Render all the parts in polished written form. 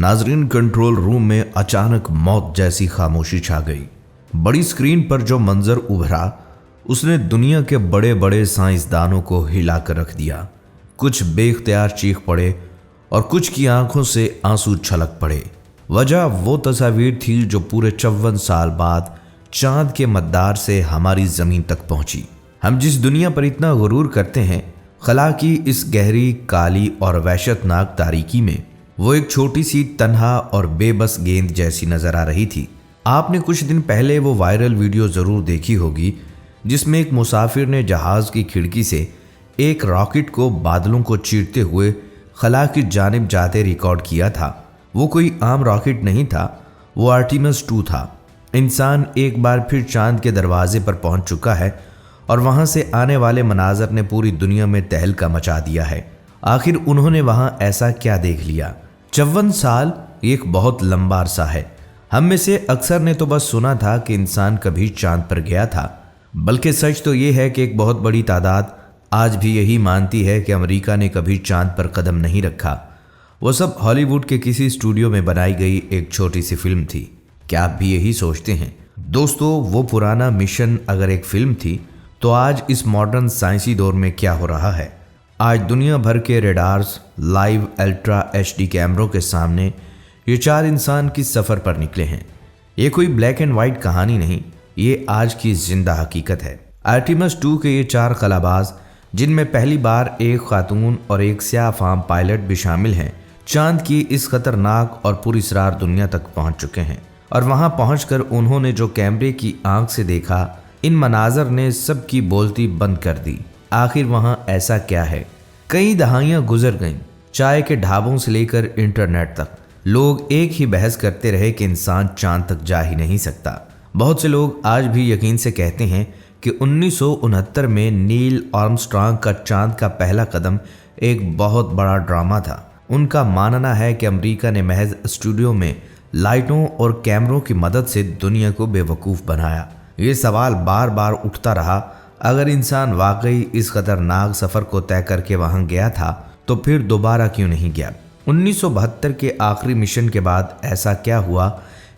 नाजरीन, control room में अचानक मौत जैसी खामोशी छा गई। बड़ी स्क्रीन पर जो मंजर उभरा उसने दुनिया के बड़े बड़े साइंसदानों को हिला कर रख दिया। कुछ बेख्तियार चीख पड़े और कुछ की आंखों से आंसू छलक पड़े। वजह वो तस्वीर थी जो पूरे 54 साल बाद चांद के मद्दार से हमारी ज़मीन तक पहुंची। हम जिस दुनिया पर इतना गुरूर करते हैं, खला की इस गहरी, काली और वहशतनाक तारीकी में वो एक छोटी सी तन्हा और बेबस गेंद जैसी नजर आ रही थी। आपने कुछ दिन पहले वो वायरल वीडियो ज़रूर देखी होगी जिसमें एक मुसाफिर ने जहाज़ की खिड़की से एक रॉकेट को बादलों को चीरते हुए खला की जानिब जाते रिकॉर्ड किया था। वो कोई आम रॉकेट नहीं था, वो आर्टिमस 2 था। इंसान एक बार फिर चांद के दरवाजे पर पहुंच चुका है और वहां से आने वाले मनाजर ने पूरी दुनिया में तहलका मचा दिया है। आखिर उन्होंने वहां ऐसा क्या देख लिया? 54 साल एक बहुत लंबा अरसा है। हम में से अक्सर ने तो बस सुना था कि इंसान कभी चांद पर गया था, बल्कि सच तो ये है कि एक बहुत बड़ी तादाद आज भी यही मानती है कि अमेरिका ने कभी चांद पर कदम नहीं रखा। वो सब हॉलीवुड के किसी स्टूडियो में बनाई गई एक छोटी सी फिल्म थी। क्या आप भी यही सोचते हैं? दोस्तों, वो पुराना मिशन अगर एक फिल्म थी तो आज इस मॉडर्न साइंसी दौर में क्या हो रहा है? आज दुनिया भर के रेडार्स, लाइव अल्ट्रा HD कैमरों के सामने ये 4 इंसान किस सफ़र पर निकले हैं। ये कोई ब्लैक एंड वाइट कहानी नहीं, ये आज की जिंदा हकीकत है। आर्टिमस 2 के ये 4 खलाबाज, जिनमें पहली बार एक खातून और एक स्याह फाम पायलट भी शामिल हैं, चांद की इस खतरनाक और पुरअसरार दुनिया तक पहुंच चुके हैं। और वहां पहुंचकर उन्होंने जो कैमरे की आंख से देखा, इन मनाजर ने सबकी बोलती बंद कर दी। आखिर वहां ऐसा क्या है? कई दहाइयां गुजर गईं, चाय के ढाबों से लेकर इंटरनेट तक लोग एक ही बहस करते रहे कि इंसान चांद तक जा ही नहीं सकता। बहुत से लोग आज भी यकीन से कहते हैं कि 1969 में नील आर्मस्ट्रांग का चांद का पहला कदम एक बहुत बड़ा ड्रामा था। उनका मानना है कि अमेरिका ने महज स्टूडियो में लाइटों और कैमरों की मदद से दुनिया को बेवकूफ़ बनाया। ये सवाल बार बार उठता रहा, अगर इंसान वाकई इस खतरनाक सफ़र को तय करके वहां गया था तो फिर दोबारा क्यों नहीं गया? 1972 के आखिरी मिशन के बाद ऐसा क्या हुआ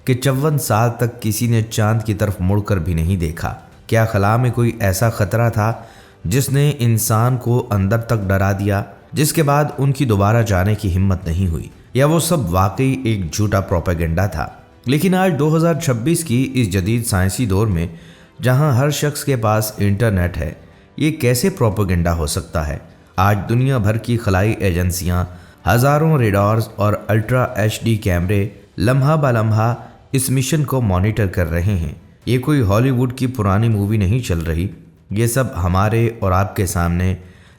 कि 54 साल तक किसी ने चांद की तरफ मुड़कर भी नहीं देखा? क्या खला में कोई ऐसा खतरा था जिसने इंसान को अंदर तक डरा दिया, जिसके बाद उनकी दोबारा जाने की हिम्मत नहीं हुई? या वो सब वाकई एक झूठा प्रोपेगेंडा था? लेकिन आज 2026 की इस जदीद साइंसी दौर में जहां हर शख्स के पास इंटरनेट है, ये कैसे प्रोपेगेंडा हो सकता है? आज दुनिया भर की खलाई एजेंसियां हज़ारों रेडार्स और अल्ट्रा HD कैमरे लम्हा ब लम्हा इस मिशन को मॉनिटर कर रहे हैं। ये कोई हॉलीवुड की पुरानी मूवी नहीं चल रही, ये सब हमारे और आपके सामने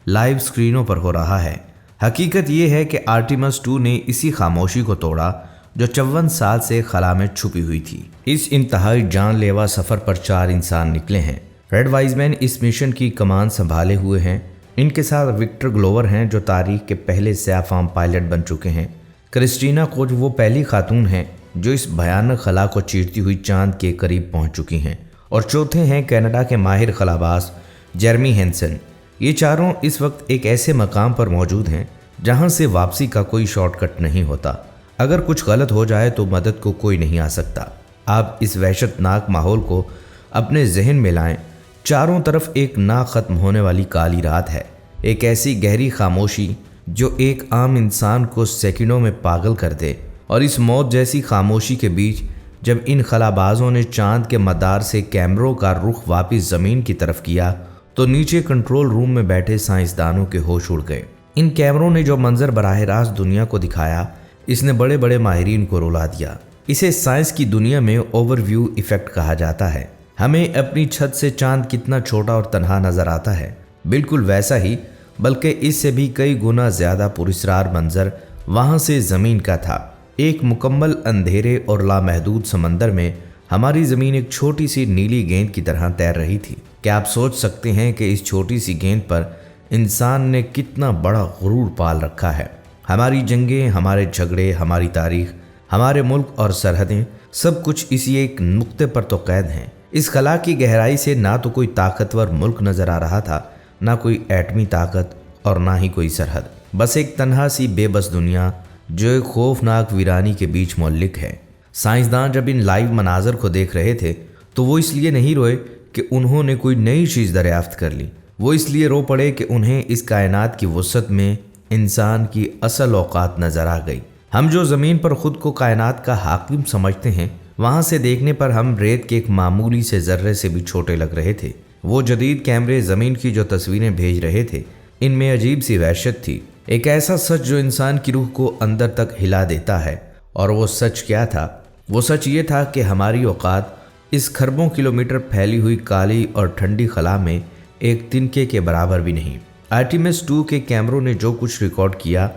लाइव स्क्रीनों पर हो रहा है। हकीकत ये है कि आर्टिमस 2 ने इसी खामोशी को तोड़ा जो 54 साल से खला में छुपी हुई थी। इस इंतहाई जानलेवा सफ़र पर 4 इंसान निकले हैं। रेड वाइजमैन इस मिशन की कमान संभाले हुए हैं। इनके साथ विक्टर ग्लोवर हैं जो तारीख के पहले स्याह फाम पायलट बन चुके हैं। क्रिस्टीना कोच वो पहली खातून हैं जो इस भयानक खला को चीरती हुई चांद के करीब पहुंच चुकी हैं। और चौथे हैं कनाडा के माहिर खलाबाज जेरमी हैंसन। ये चारों इस वक्त एक ऐसे मकाम पर मौजूद हैं जहां से वापसी का कोई शॉर्टकट नहीं होता। अगर कुछ गलत हो जाए तो मदद को कोई नहीं आ सकता। आप इस वहशतनाक माहौल को अपने जहन में लाएं। चारों तरफ एक ना ख़त्म होने वाली काली रात है, एक ऐसी गहरी खामोशी जो एक आम इंसान को सेकंडों में पागल कर दे। और इस मौत जैसी खामोशी के बीच जब इन खलाबाजों ने चांद के मदार से कैमरों का रुख वापस ज़मीन की तरफ किया तो नीचे कंट्रोल रूम में बैठे साइंसदानों के होश उड़ गए। इन कैमरों ने जो मंजर बराह रास्त दुनिया को दिखाया, इसने बड़े बड़े माहिरीन को रुला दिया। इसे साइंस की दुनिया में ओवरव्यू इफेक्ट कहा जाता है। हमें अपनी छत से चांद कितना छोटा और तन्हा नजर आता है, बिल्कुल वैसा ही बल्कि इससे भी कई गुना ज़्यादा पुरअसरार मंजर वहाँ से ज़मीन का था। एक मुकम्मल अंधेरे और लामहदूद समंदर में हमारी ज़मीन एक छोटी सी नीली गेंद की तरह तैर रही थी। क्या आप सोच सकते हैं कि इस छोटी सी गेंद पर इंसान ने कितना बड़ा गुरूर पाल रखा है? हमारी जंगें, हमारे झगड़े, हमारी तारीख, हमारे मुल्क और सरहदें, सब कुछ इसी एक नुक्ते पर तो कैद हैं। इस खला की गहराई से ना तो कोई ताकतवर मुल्क नज़र आ रहा था, ना कोई एटमी ताकत और ना ही कोई सरहद। बस एक तन्हा सी बेबस दुनिया जो एक खौफनाक वीरानी के बीच मुअल्लिक है। साइंसदान जब इन लाइव मनाजर को देख रहे थे तो वो इसलिए नहीं रोए कि उन्होंने कोई नई चीज़ दरियाफ्त कर ली, वो इसलिए रो पड़े कि उन्हें इस कायनात की वसअत में इंसान की असल औकात नज़र आ गई। हम जो ज़मीन पर ख़ुद को कायनात का हाकिम समझते हैं, वहाँ से देखने पर हम रेत के एक मामूली से ज़र्रे से भी छोटे लग रहे थे। वो जदीद कैमरे ज़मीन की जो तस्वीरें भेज रहे थे, इनमें अजीब सी वहशत थी, एक ऐसा सच जो इंसान की रूह को अंदर तक हिला देता है। और वो सच क्या था? वो सच ये था कि हमारी औकात इस खरबों किलोमीटर फैली हुई काली और ठंडी खला में एक तिनके के बराबर भी नहीं। आर्टिमिस 2 के कैमरों ने जो कुछ रिकॉर्ड किया,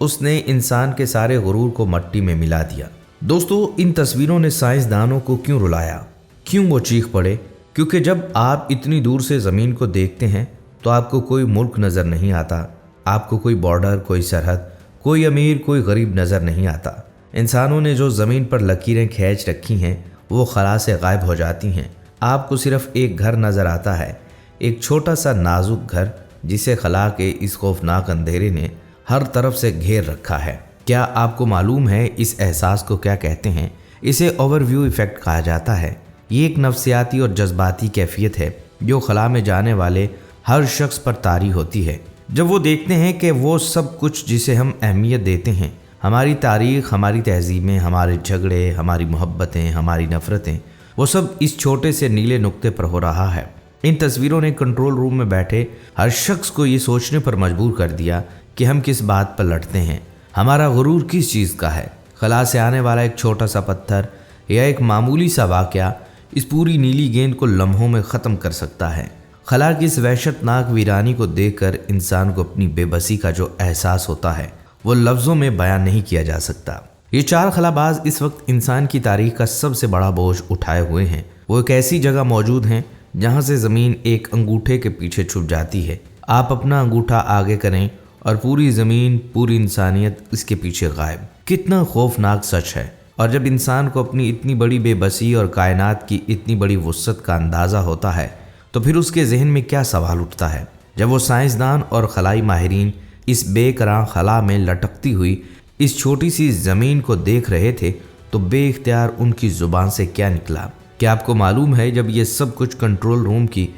उसने इंसान के सारे गुरूर को मट्टी में मिला दिया। दोस्तों, इन तस्वीरों ने साइंसदानों को क्यों रुलाया, क्यों वो चीख पड़े? क्योंकि जब आप इतनी दूर से ज़मीन को देखते हैं तो आपको कोई मुल्क नज़र नहीं आता, आपको कोई बॉर्डर, कोई सरहद, कोई अमीर, कोई गरीब नज़र नहीं आता। इंसानों ने जो ज़मीन पर लकीरें खींच रखी हैं वो खला से गायब हो जाती हैं। आपको सिर्फ एक घर नज़र आता है, एक छोटा सा नाजुक घर जिसे खला के इस खौफनाक अंधेरे ने हर तरफ से घेर रखा है। क्या आपको मालूम है इस एहसास को क्या कहते हैं? इसे ओवरव्यू इफ़ेक्ट कहा जाता है। ये एक नफ्सियाती और जज्बाती कैफियत है जो खला में जाने वाले हर शख्स पर तारी होती है। जब वो देखते हैं कि वो सब कुछ जिसे हम अहमियत देते हैं, हमारी तारीख़, हमारी तहजीबें, हमारे झगड़े, हमारी मोहब्बतें, हमारी नफ़रतें, वो सब इस छोटे से नीले नुक्ते पर हो रहा है। इन तस्वीरों ने कंट्रोल रूम में बैठे हर शख्स को ये सोचने पर मजबूर कर दिया कि हम किस बात पर लड़ते हैं, हमारा गुरूर किस चीज़ का है। खला से आने वाला एक छोटा सा पत्थर या एक मामूली सा वाक़या इस पूरी नीली गेंद को लम्हों में ख़त्म कर सकता है। खला की इस वहशतनाक वीरानी को देखकर इंसान को अपनी बेबसी का जो एहसास होता है वो लफ्ज़ों में बयान नहीं किया जा सकता। ये 4 खलाबाज इस वक्त इंसान की तारीख का सबसे बड़ा बोझ उठाए हुए हैं। वो एक ऐसी जगह मौजूद हैं जहाँ से ज़मीन एक अंगूठे के पीछे छुप जाती है। आप अपना अंगूठा आगे करें और पूरी ज़मीन, पूरी इंसानियत इसके पीछे गायब। कितना खौफनाक सच है। और जब इंसान को अपनी इतनी बड़ी बेबसी और कायनात की इतनी बड़ी वुसअत का अंदाज़ा होता है तो फिर उसके जहन में क्या सवाल उठता है? जब वो साइंसदान और खलाई माहिरीन इस बेकरां खला में लटकती हुई इस छोटी सी ज़मीन को देख रहे थे तो बेइख्तियार उनकी ज़ुबान से क्या निकला? क्या आपको मालूम है, जब ये सब कुछ कंट्रोल रूम की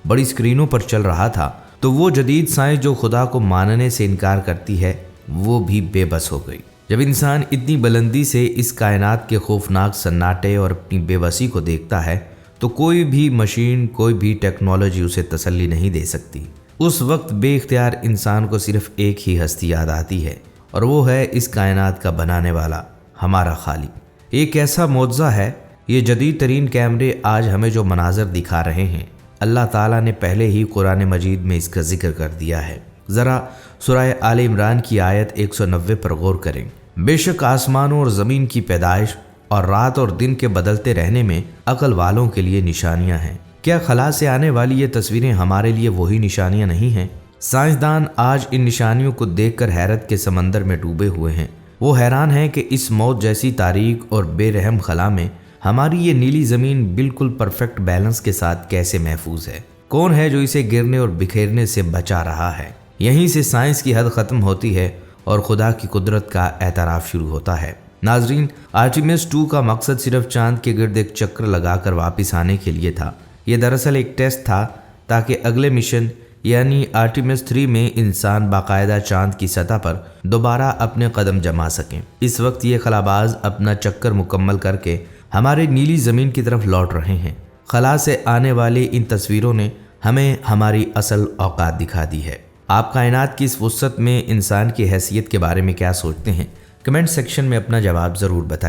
बड़ी स्क्रीनों पर चल रहा था तो वो जदीद साइंस जो खुदा को मानने से इनकार करती है वो भी बेबस हो गई। जब इंसान इतनी बुलंदी से इस कायनात के खौफनाक सन्नाटे और अपनी बेबसी को देखता है तो कोई भी मशीन, कोई भी टेक्नोलॉजी उसे तसल्ली नहीं दे सकती। उस वक्त बेइख्तियार इंसान को सिर्फ एक ही हस्ती याद आती है और वो है इस कायनात का बनाने वाला, हमारा खालिक। एक ऐसा मौजज़ा है, ये जदीद तरीन कैमरे आज हमें जो मनाजर दिखा रहे हैं, अल्लाह ताला ने पहले ही कुरान मजीद में इसका जिक्र कर दिया है। ज़रा सूरह आल इमरान की आयत 190 पर गौर करें। बेशक आसमानों और ज़मीन की पैदाइश और रात और दिन के बदलते रहने में अक्ल वालों के लिए निशानियां हैं। क्या खला से आने वाली ये तस्वीरें हमारे लिए वही निशानियां नहीं हैं? साइंसदान आज इन निशानियों को देखकर हैरत के समंदर में डूबे हुए हैं। वो हैरान हैं कि इस मौत जैसी तारीक और बेरहम खला में हमारी ये नीली ज़मीन बिल्कुल परफेक्ट बैलेंस के साथ कैसे महफूज है। कौन है जो इसे गिरने और बिखेरने से बचा रहा है? यहीं से साइंस की हद ख़त्म होती है और खुदा की कुदरत का एतराफ़ शुरू होता है। नाजरीन, आर्टिमिस 2 का मकसद सिर्फ चांद के गिर्द एक चक्कर लगाकर वापस आने के लिए था। यह दरअसल एक टेस्ट था ताकि अगले मिशन यानी आर्टिमिस 3 में इंसान बाकायदा चांद की सतह पर दोबारा अपने कदम जमा सकें। इस वक्त ये खलाबाज अपना चक्कर मुकम्मल करके हमारे नीली ज़मीन की तरफ लौट रहे हैं। खला से आने वाली इन तस्वीरों ने हमें हमारी असल औकात दिखा दी है। आप कायनात की इस वुसअत में इंसान की हैसियत के बारे में क्या सोचते हैं? कमेंट सेक्शन में अपना जवाब ज़रूर बताइए।